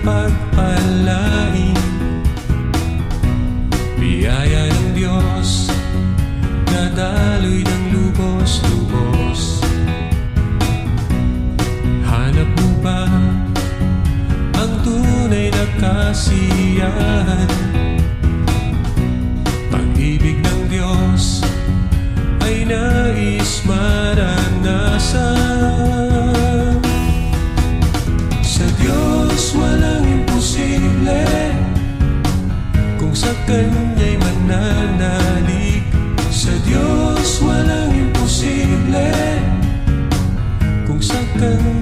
pagpalain. Biyaya ng Diyos na daloy ng lubos-lubos. Hanap mo ba ang tunay na kasiyahan? Pag-ibig ng Diyos ay nais maranasan. Sa Diyos walang imposible, kung sa Kanya'y mananalig. Sa Diyos walang imposible, kung sa Kanya